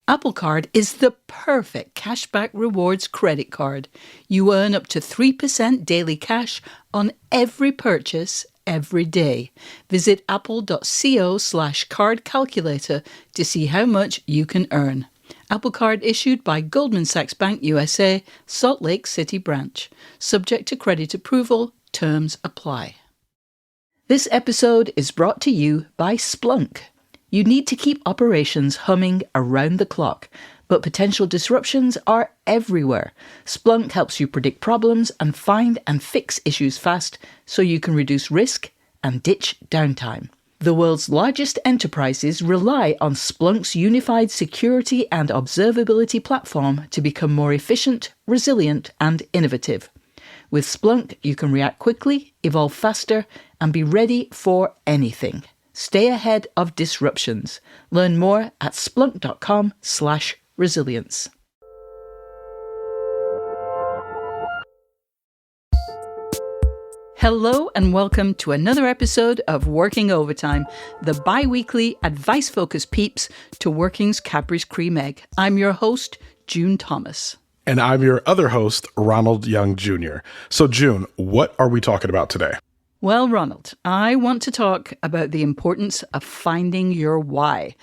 Apple Card is the perfect cashback rewards credit card. You earn up to 3% daily cash on every purchase every day. Visit apple.co/card calculator to see how much you can earn. Apple Card issued by Goldman Sachs Bank USA, Salt Lake City branch. Subject to credit approval. Terms apply. This episode is brought to you by Splunk. You need to keep operations humming around the clock, but potential disruptions are everywhere. Splunk helps you predict problems and find and fix issues fast so you can reduce risk and ditch downtime. The world's largest enterprises rely on Splunk's unified security and observability platform to become more efficient, resilient, and innovative. With Splunk, you can react quickly, evolve faster, and be ready for anything. Stay ahead of disruptions. Learn more at splunk.com/resilience. Hello and welcome to another episode of Working Overtime, the bi-weekly advice-focused peeps to working's Cadbury's Cream Egg. I'm your host, June Thomas. And I'm your other host, Ronald Young Jr. So June, what are we talking about today? Well, Ronald, I want to talk about the importance of finding your why.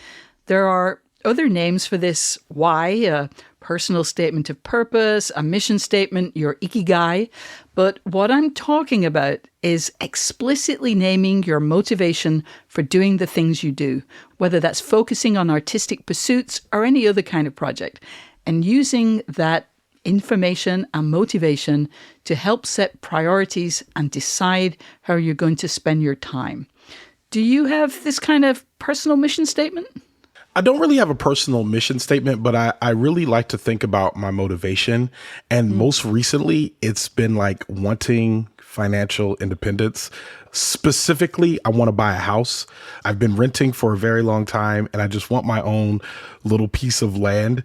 There are other names for this why, a personal statement of purpose, a mission statement, your ikigai. But what I'm talking about is explicitly naming your motivation for doing the things you do, whether that's focusing on artistic pursuits or any other kind of project, and using that information and motivation to help set priorities and decide how you're going to spend your time. Do you have this kind of personal mission statement? I don't really have a personal mission statement, but I really like to think about my motivation. And most recently, it's been like wanting financial independence. Specifically, I want to buy a house. I've been renting for a very long time, and I just want my own little piece of land.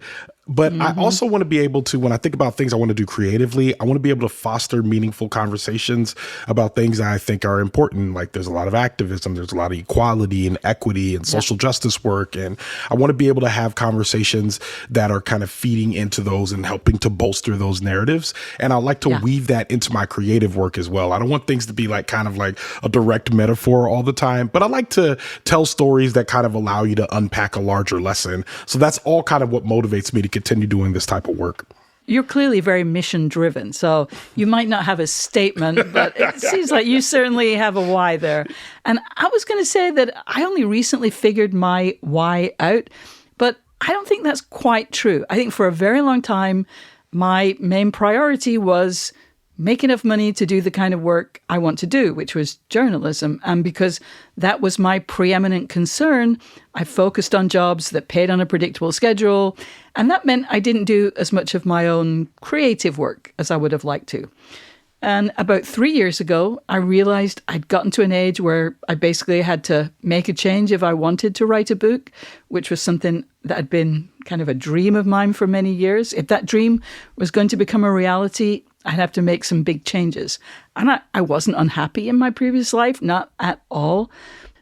But I also want to be able to, when I think about things I want to do creatively, I want to be able to foster meaningful conversations about things that I think are important. Like there's a lot of activism, there's a lot of equality and equity and social justice work. And I want to be able to have conversations that are kind of feeding into those and helping to bolster those narratives. And I like to weave that into my creative work as well. I don't want things to be like kind of like a direct metaphor all the time, but I like to tell stories that kind of allow you to unpack a larger lesson. So that's all kind of what motivates me to continue doing this type of work. You're clearly very mission driven, so you might not have a statement, but it seems like you certainly have a why there. And I was going to say that I only recently figured my why out, but I don't think that's quite true. I think for a very long time, my main priority was make enough money to do the kind of work I want to do, which was journalism. And because that was my preeminent concern, I focused on jobs that paid on a predictable schedule. And that meant I didn't do as much of my own creative work as I would have liked to. And about 3 years ago, I realized I'd gotten to an age where I basically had to make a change if I wanted to write a book, which was something that had been kind of a dream of mine for many years. If that dream was going to become a reality, I'd have to make some big changes. And I wasn't unhappy in my previous life, not at all.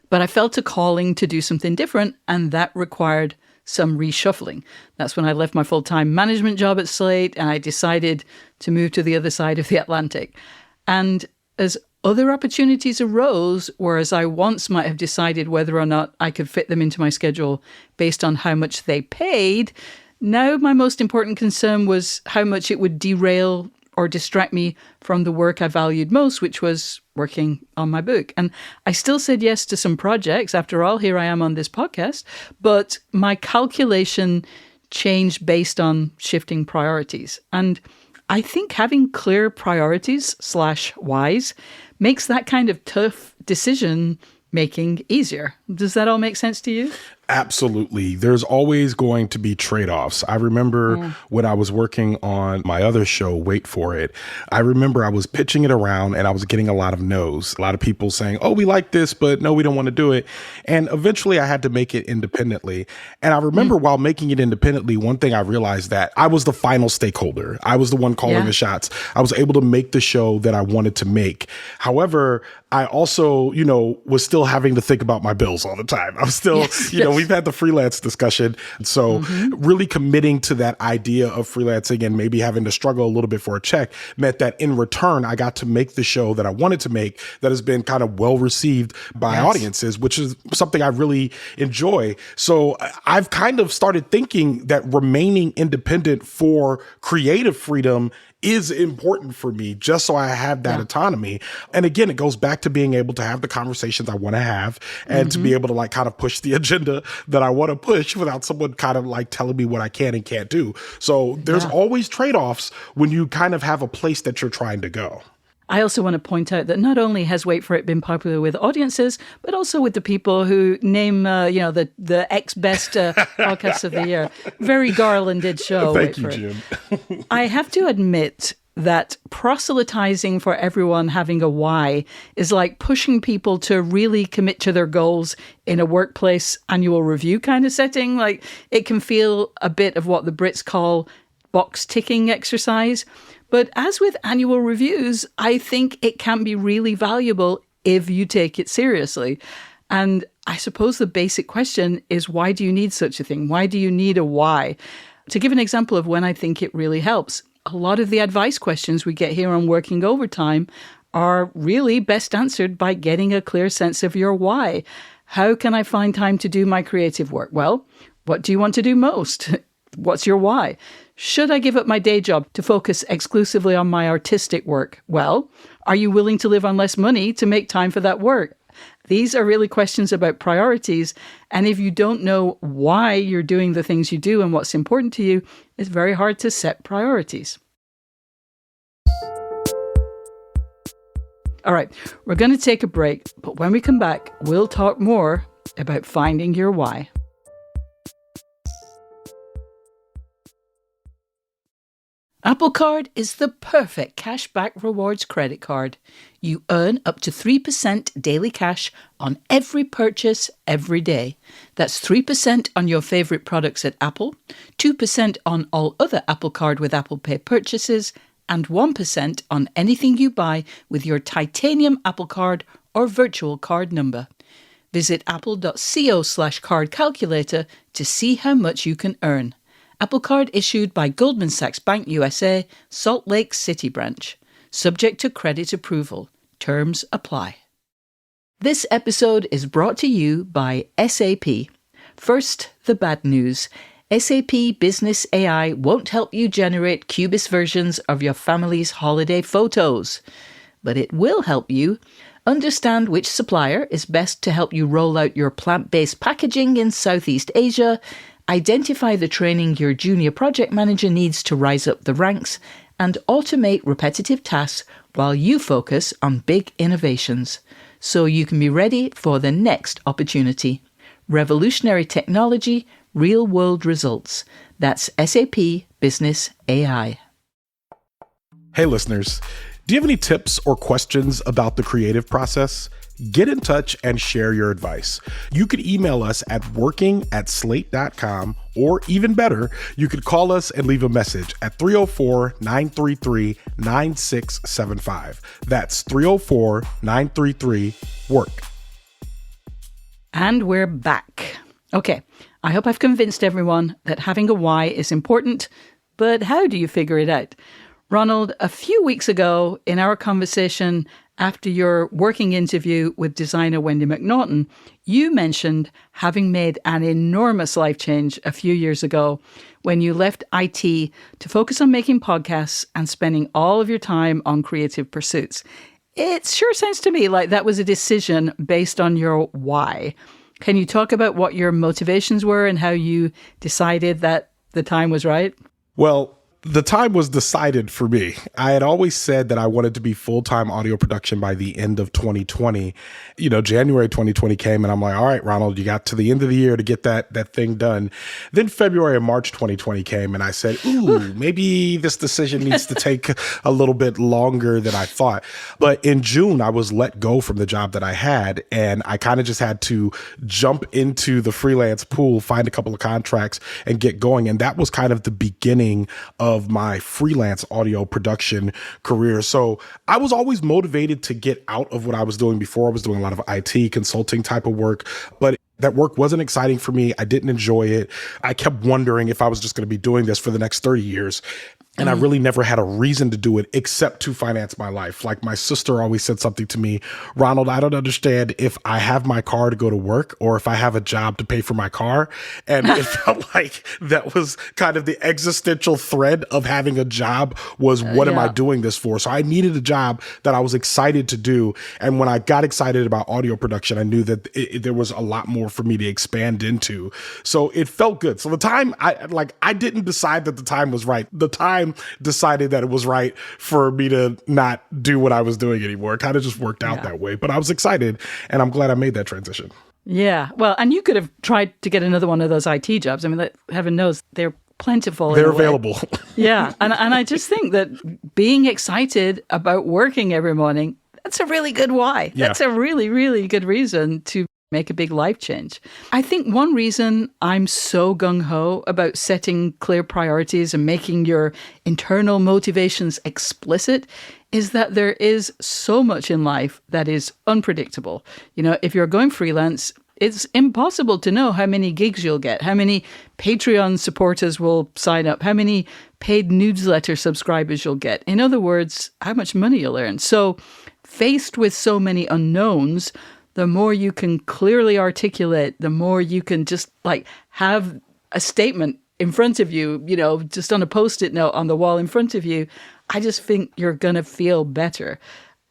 But I felt a calling to do something different, and that required some reshuffling. That's when I left my full-time management job at Slate, and I decided to move to the other side of the Atlantic. And as other opportunities arose, whereas I once might have decided whether or not I could fit them into my schedule based on how much they paid, now my most important concern was how much it would derail or distract me from the work I valued most, which was working on my book. And I still said yes to some projects. After all, here I am on this podcast. But my calculation changed based on shifting priorities. And I think having clear priorities / whys makes that kind of tough decision making easier. Does that all make sense to you? Absolutely. There's always going to be trade-offs. I remember when I was working on my other show, Wait For It, I remember I was pitching it around and I was getting a lot of no's. A lot of people saying, oh, we like this, but no, we don't want to do it. And eventually I had to make it independently. And I remember while making it independently, one thing I realized that I was the final stakeholder. I was the one calling the shots. I was able to make the show that I wanted to make. However, I also, was still having to think about my bills all the time. I was still, we've had the freelance discussion. So really committing to that idea of freelancing and maybe having to struggle a little bit for a check meant that in return, I got to make the show that I wanted to make that has been kind of well received by audiences, which is something I really enjoy. So I've kind of started thinking that remaining independent for creative freedom is important for me, just so I have that autonomy. And again, it goes back to being able to have the conversations I want to have and to be able to like kind of push the agenda that I want to push without someone kind of like telling me what I can and can't do. So there's always trade-offs when you kind of have a place that you're trying to go. I also want to point out that not only has Wait For It been popular with audiences, but also with the people who name, the ex-best podcasts of the year. Very garlanded show. Thank you, Jim. I have to admit that proselytizing for everyone having a why is like pushing people to really commit to their goals in a workplace annual review kind of setting. Like, it can feel a bit of what the Brits call box ticking exercise. But as with annual reviews, I think it can be really valuable if you take it seriously. And I suppose the basic question is, why do you need such a thing? Why do you need a why? To give an example of when I think it really helps, a lot of the advice questions we get here on Working Overtime are really best answered by getting a clear sense of your why. How can I find time to do my creative work? Well, what do you want to do most? What's your why? Should I give up my day job to focus exclusively on my artistic work? Well, are you willing to live on less money to make time for that work? These are really questions about priorities. And if you don't know why you're doing the things you do and what's important to you, it's very hard to set priorities. All right, we're going to take a break, but when we come back, we'll talk more about finding your why. Apple Card is the perfect cashback rewards credit card. You earn up to 3% daily cash on every purchase every day. That's 3% on your favorite products at Apple, 2% on all other Apple Card with Apple Pay purchases, and 1% on anything you buy with your titanium Apple Card or virtual card number. Visit apple.co/card calculator to see how much you can earn. Apple Card issued by Goldman Sachs Bank USA, Salt Lake City branch. Subject to credit approval. Terms apply. This episode is brought to you by SAP. First, the bad news. SAP Business AI won't help you generate Cubist versions of your family's holiday photos. But it will help you understand which supplier is best to help you roll out your plant-based packaging in Southeast Asia, identify the training your junior project manager needs to rise up the ranks, and automate repetitive tasks while you focus on big innovations, so you can be ready for the next opportunity. Revolutionary technology, real-world results. That's SAP Business AI. Hey, listeners, do you have any tips or questions about the creative process? Get in touch and share your advice. You could email us at working@slate.com, or even better, you could call us and leave a message at 304-933-9675. That's 304-933-WORK. And we're back. Okay, I hope I've convinced everyone that having a why is important, but how do you figure it out? Ronald, a few weeks ago in our conversation after your working interview with designer Wendy McNaughton, you mentioned having made an enormous life change a few years ago when you left IT to focus on making podcasts and spending all of your time on creative pursuits. It sure sounds to me like that was a decision based on your why. Can you talk about what your motivations were and how you decided that the time was right? Well, the time was decided for me. I had always said that I wanted to be full-time audio production by the end of 2020. January 2020 came and I'm like, all right, Ronald, you got to the end of the year to get that thing done. Then February and March 2020 came and I said, maybe this decision needs to take a little bit longer than I thought. But in June, I was let go from the job that I had, and I kind of just had to jump into the freelance pool, find a couple of contracts and get going. And that was kind of the beginning of my freelance audio production career. So I was always motivated to get out of what I was doing before. I was doing a lot of IT consulting type of work, but That work wasn't exciting for me. I didn't enjoy it. I kept wondering if I was just going to be doing this for the next 30 years. And I really never had a reason to do it except to finance my life. Like my sister always said something to me, Ronald, I don't understand if I have my car to go to work or if I have a job to pay for my car. And it felt like that was kind of the existential thread of having a job was what am I doing this for? So I needed a job that I was excited to do. And when I got excited about audio production, I knew that there was a lot more for me to expand into. So it felt good. So the time I didn't decide that the time was right. The time decided that it was right for me to not do what I was doing anymore. It kind of just worked out that way. But I was excited, and I'm glad I made that transition. Yeah. Well, and you could have tried to get another one of those IT jobs. I mean, heaven knows they're plentiful. They're available. Yeah. And I just think that being excited about working every morning, that's a really good why. Yeah. That's a really, really good reason to make a big life change. I think one reason I'm so gung-ho about setting clear priorities and making your internal motivations explicit is that there is so much in life that is unpredictable. You know, if you're going freelance, it's impossible to know how many gigs you'll get, how many Patreon supporters will sign up, how many paid newsletter subscribers you'll get. In other words, how much money you'll earn. So faced with so many unknowns, the more you can clearly articulate, the more you can just have a statement in front of you, just on a Post-it note on the wall in front of you. I just think you're going to feel better.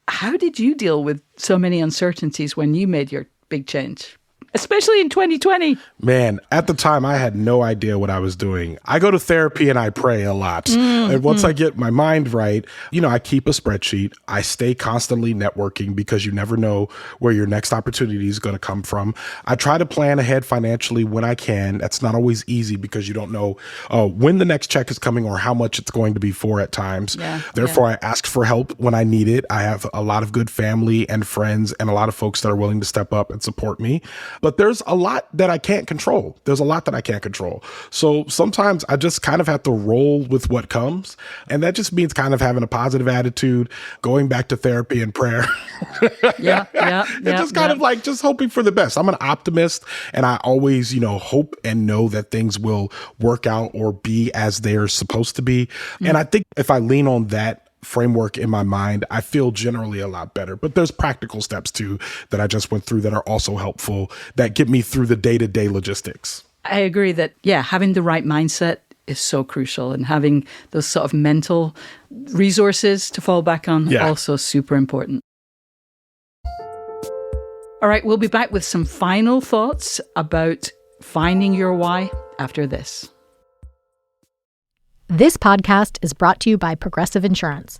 How did you deal with so many uncertainties when you made your big change? Especially in 2020. Man, at the time, I had no idea what I was doing. I go to therapy and I pray a lot. And once I get my mind right, I keep a spreadsheet. I stay constantly networking because you never know where your next opportunity is going to come from. I try to plan ahead financially when I can. That's not always easy because you don't know when the next check is coming or how much it's going to be for at times. Therefore, I ask for help when I need it. I have a lot of good family and friends and a lot of folks that are willing to step up and support me. But there's a lot that I can't control. So sometimes I just kind of have to roll with what comes. And that just means kind of having a positive attitude, going back to therapy and prayer. And just kind of just hoping for the best. I'm an optimist and I always, hope and know that things will work out or be as they're supposed to be. And I think if I lean on that framework in my mind, I feel generally a lot better. But there's practical steps too that I just went through that are also helpful that get me through the day-to-day logistics. I agree that, having the right mindset is so crucial, and having those sort of mental resources to fall back on also super important. All right, we'll be back with some final thoughts about finding your why after this. This podcast is brought to you by Progressive Insurance.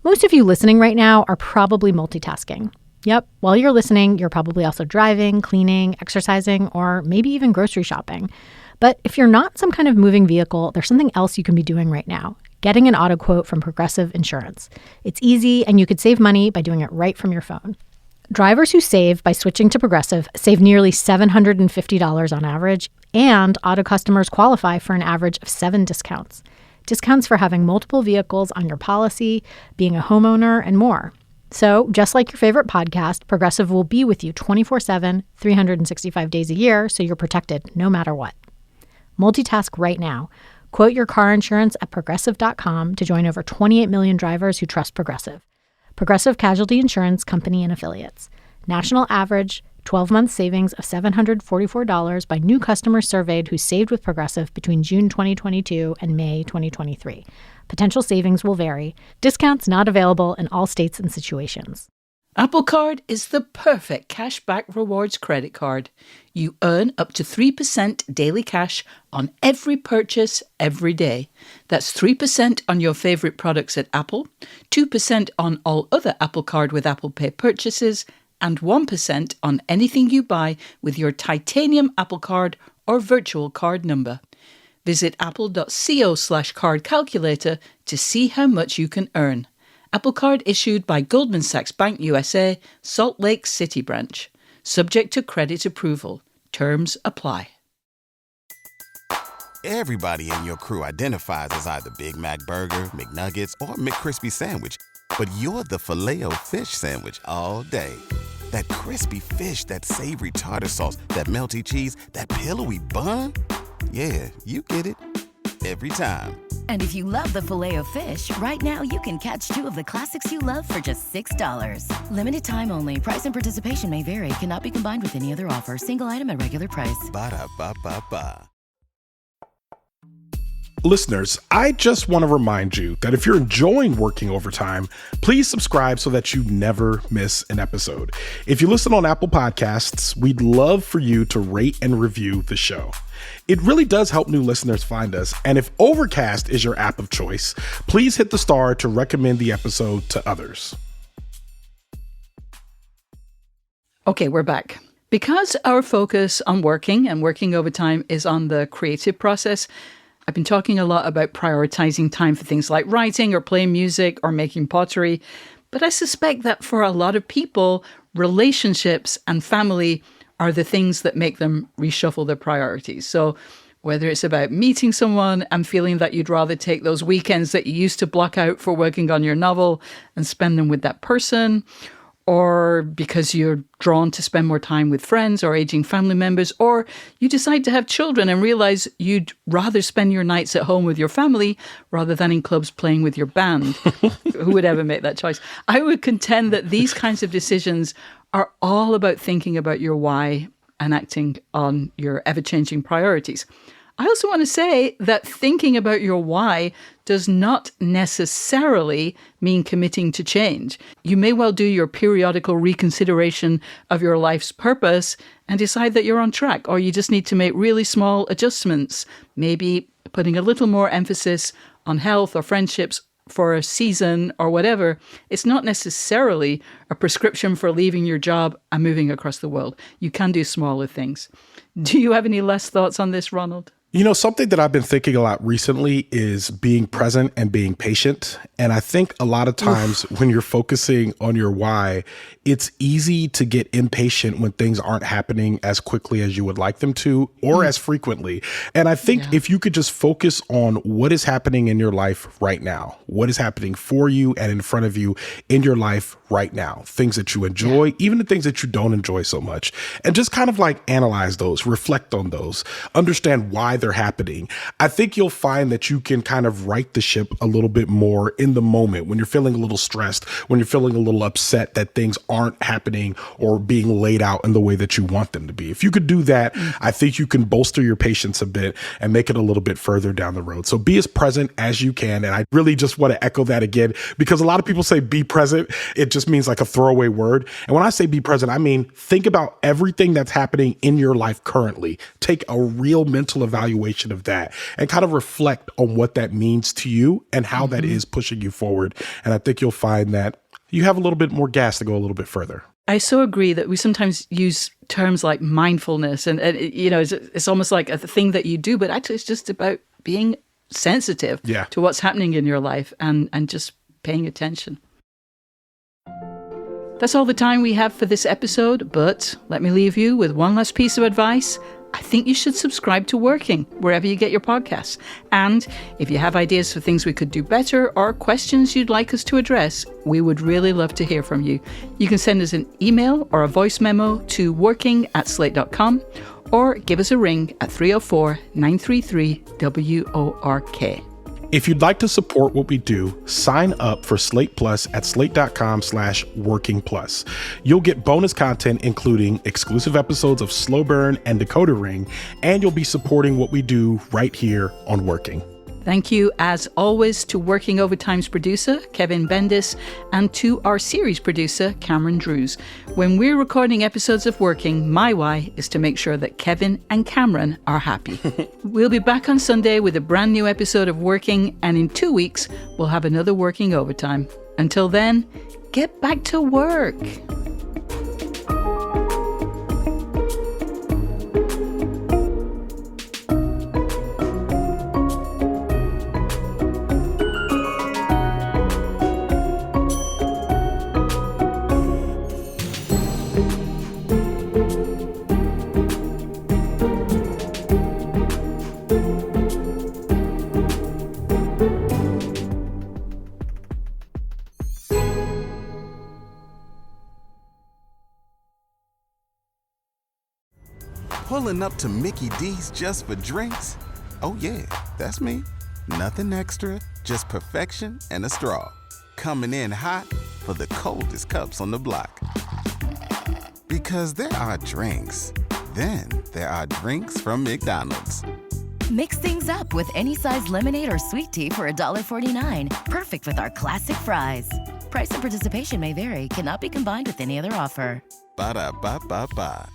Most of you listening right now are probably multitasking. Yep, while you're listening, you're probably also driving, cleaning, exercising, or maybe even grocery shopping. But if you're not some kind of moving vehicle, there's something else you can be doing right now: getting an auto quote from Progressive Insurance. It's easy, and you could save money by doing it right from your phone. Drivers who save by switching to Progressive save nearly $750 on average, and auto customers qualify for an average of 7 discounts. Discounts for having multiple vehicles on your policy, being a homeowner, and more. So, just like your favorite podcast, Progressive will be with you 24/7, 365 days a year, so you're protected no matter what. Multitask right now. Quote your car insurance at Progressive.com to join over 28 million drivers who trust Progressive. Progressive Casualty Insurance Company and Affiliates. National average 12-month savings of $744 by new customers surveyed who saved with Progressive between June 2022 and May 2023. Potential savings will vary. Discounts not available in all states and situations. Apple Card is the perfect cashback rewards credit card. You earn up to 3% daily cash on every purchase every day. That's 3% on your favorite products at Apple, 2% on all other Apple Card with Apple Pay purchases, and 1% on anything you buy with your titanium Apple Card or virtual card number. Visit apple.co/card calculator to see how much you can earn. Apple Card issued by Goldman Sachs Bank USA, Salt Lake City branch. Subject to credit approval. Terms apply. Everybody in your crew identifies as either Big Mac Burger, McNuggets, or McCrispy Sandwich. But you're the Filet-O-Fish Sandwich all day. That crispy fish, that savory tartar sauce, that melty cheese, that pillowy bun. Yeah, you get it. Every time. And if you love the Filet-O-Fish, right now you can catch 2 of the classics you love for just $6. Limited time only. Price and participation may vary. Cannot be combined with any other offer. Single item at regular price. Ba-da-ba-ba-ba. Listeners, I just want to remind you that if you're enjoying working overtime, please subscribe so that you never miss an episode. If you listen on Apple Podcasts, we'd love for you to rate and review the show. It really does help new listeners find us. And if Overcast is your app of choice, please hit the star to recommend the episode to others. Okay, we're back. Because our focus on working and working overtime is on the creative process, I've been talking a lot about prioritizing time for things like writing or playing music or making pottery. But I suspect that for a lot of people, relationships and family are the things that make them reshuffle their priorities. So whether it's about meeting someone and feeling that you'd rather take those weekends that you used to block out for working on your novel and spend them with that person, or because you're drawn to spend more time with friends or aging family members, or you decide to have children and realize you'd rather spend your nights at home with your family rather than in clubs playing with your band. Who would ever make that choice? I would contend that these kinds of decisions are all about thinking about your why and acting on your ever-changing priorities. I also want to say that thinking about your why does not necessarily mean committing to change. You may well do your periodical reconsideration of your life's purpose and decide that you're on track, or you just need to make really small adjustments, maybe putting a little more emphasis on health or friendships for a season or whatever. It's not necessarily a prescription for leaving your job and moving across the world. You can do smaller things. Do you have any last thoughts on this, Ronald? You know, something that I've been thinking a lot recently is being present and being patient. And I think a lot of times when you're focusing on your why, it's easy to get impatient when things aren't happening as quickly as you would like them to, or as frequently. And I think if you could just focus on what is happening in your life right now, what is happening for you and in front of you in your life right now, things that you enjoy, even the things that you don't enjoy so much, and just kind of like analyze those, reflect on those, understand why they're happening. I think you'll find that you can kind of right the ship a little bit more in the moment when you're feeling a little stressed, when you're feeling a little upset that things aren't happening or being laid out in the way that you want them to be. If you could do that, I think you can bolster your patience a bit and make it a little bit further down the road. So be as present as you can. And I really just want to echo that again, because a lot of people say be present. It just means like a throwaway word. And when I say be present, I mean, think about everything that's happening in your life currently. Take a real mental evaluation of that and kind of reflect on what that means to you and how that is pushing you forward. And I think you'll find that you have a little bit more gas to go a little bit further. I so agree that we sometimes use terms like mindfulness and you know, it's almost like a thing that you do, but actually it's just about being sensitive to what's happening in your life and just paying attention. That's all the time we have for this episode, but let me leave you with one last piece of advice. I think you should subscribe to Working wherever you get your podcasts. And if you have ideas for things we could do better or questions you'd like us to address, we would really love to hear from you. You can send us an email or a voice memo to working@slate.com or give us a ring at 304-933-WORK. If you'd like to support what we do, sign up for Slate Plus at slate.com/working plus. You'll get bonus content, including exclusive episodes of Slow Burn and Decoder Ring, and you'll be supporting what we do right here on Working. Thank you, as always, to Working Overtime's producer, Kevin Bendis, and to our series producer, Cameron Drews. When we're recording episodes of Working, my why is to make sure that Kevin and Cameron are happy. We'll be back on Sunday with a brand new episode of Working, and in 2 weeks, we'll have another Working Overtime. Until then, get back to work. Pulling up to Mickey D's just for drinks? Oh yeah, that's me. Nothing extra, just perfection and a straw. Coming in hot for the coldest cups on the block. Because there are drinks. Then there are drinks from McDonald's. Mix things up with any size lemonade or sweet tea for $1.49. Perfect with our classic fries. Price and participation may vary. Cannot be combined with any other offer. Ba-da-ba-ba-ba.